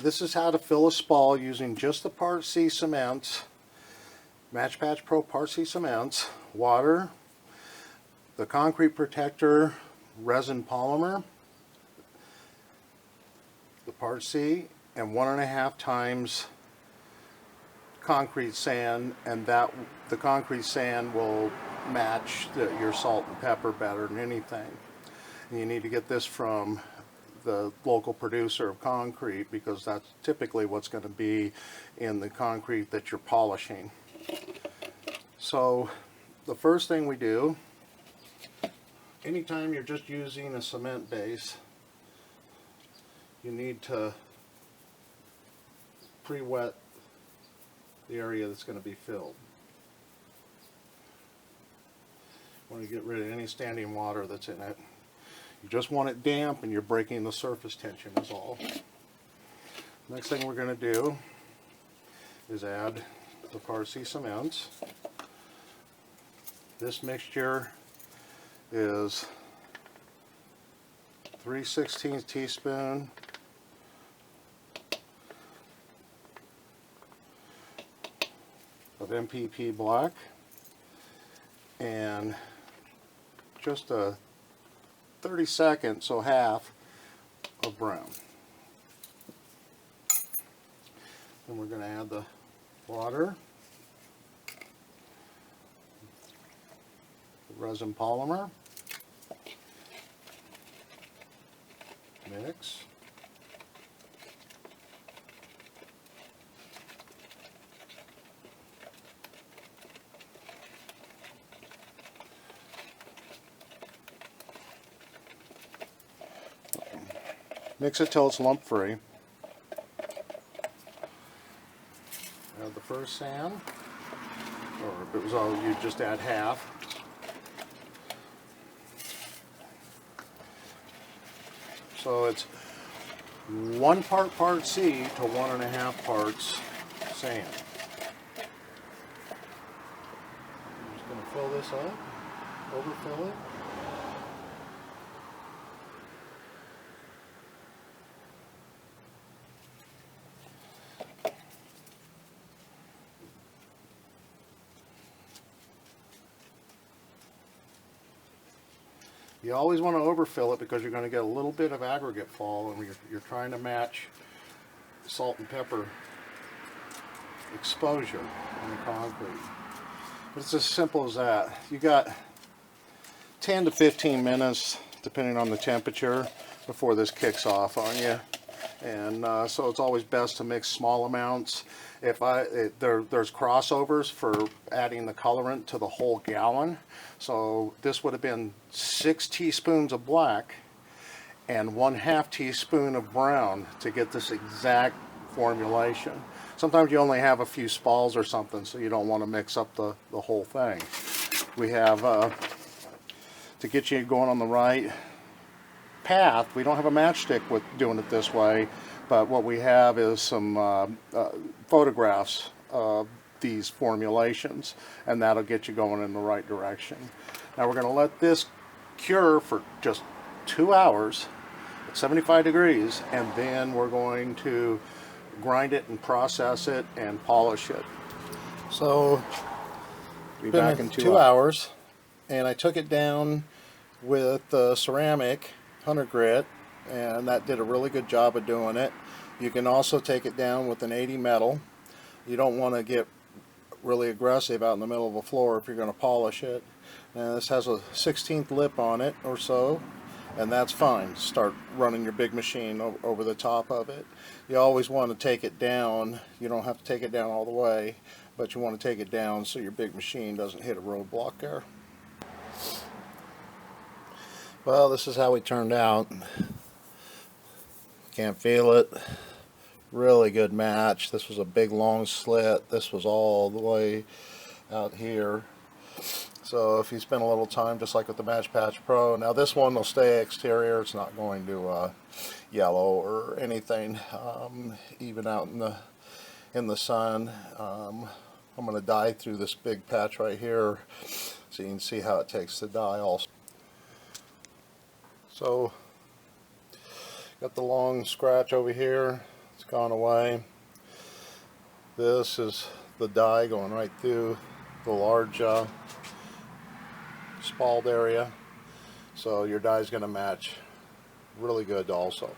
this is how to fill a spall using just the Part C cements, Match Patch Pro Part C cements, water, the concrete protector resin polymer, the Part C, and 1.5 times concrete sand, and that the concrete sand will match your salt and pepper better than anything. And you need to get this from the local producer of concrete, because that's typically what's going to be in the concrete that you're polishing. So the first thing we do, anytime you're just using a cement base, you need to pre-wet the area that's going to be filled. You want to get rid of any standing water that's in it. You just want it damp, and you're breaking the surface tension is all. Next thing we're going to do is add the Part C cements. This mixture is 3/16 teaspoon of MPP black and just a 32nd, so half, of brown. Then we're going to add the water, the resin polymer, mix, mix it till it's lump free. Add the first sand, or if it was all, you just add half. So it's 1 part Part C to 1.5 parts sand. I'm just going to fill this up, overfill it. You always want to overfill it because you're going to get a little bit of aggregate fall, and you're trying to match salt and pepper exposure on the concrete. But it's as simple as that. You got 10 to 15 minutes, depending on the temperature, before this kicks off on you. And so it's always best to mix small amounts. There's crossovers for adding the colorant to the whole gallon. So this would have been 6 teaspoons of black and 1/2 teaspoon of brown to get this exact formulation. Sometimes you only have a few spalls or something, so you don't want to mix up the whole thing. We have, to get you going on the right path, we don't have a matchstick with doing it this way, but what we have is some photographs of these formulations, and that'll get you going in the right direction. Now we're going to let this cure for just 2 hours at 75 degrees, and then we're going to grind it and process it and polish it. So be back in 2 hours, and I took it down with the ceramic 100 grit, and that did a really good job of doing it. You can also take it down with an 80 metal. You don't want to get really aggressive out in the middle of the floor if you're going to polish it. And this has a 16th lip on it or so, and that's fine. Start running your big machine over the top of it. You always want to take it down. You don't have to take it down all the way, but you want to take it down so your big machine doesn't hit a roadblock there. Well, this is how we turned out. Can't feel it. Really good match. This was a big long slit. This was all the way out here. So if you spend a little time, just like with the Match Patch Pro, now this one will stay exterior. It's not going to yellow or anything, even out in the sun. I'm going to dye through this big patch right here so you can see how it takes to dye also. So got the long scratch over here. It's gone away. This is the dye going right through the large spalled area, so your dye is going to match really good also.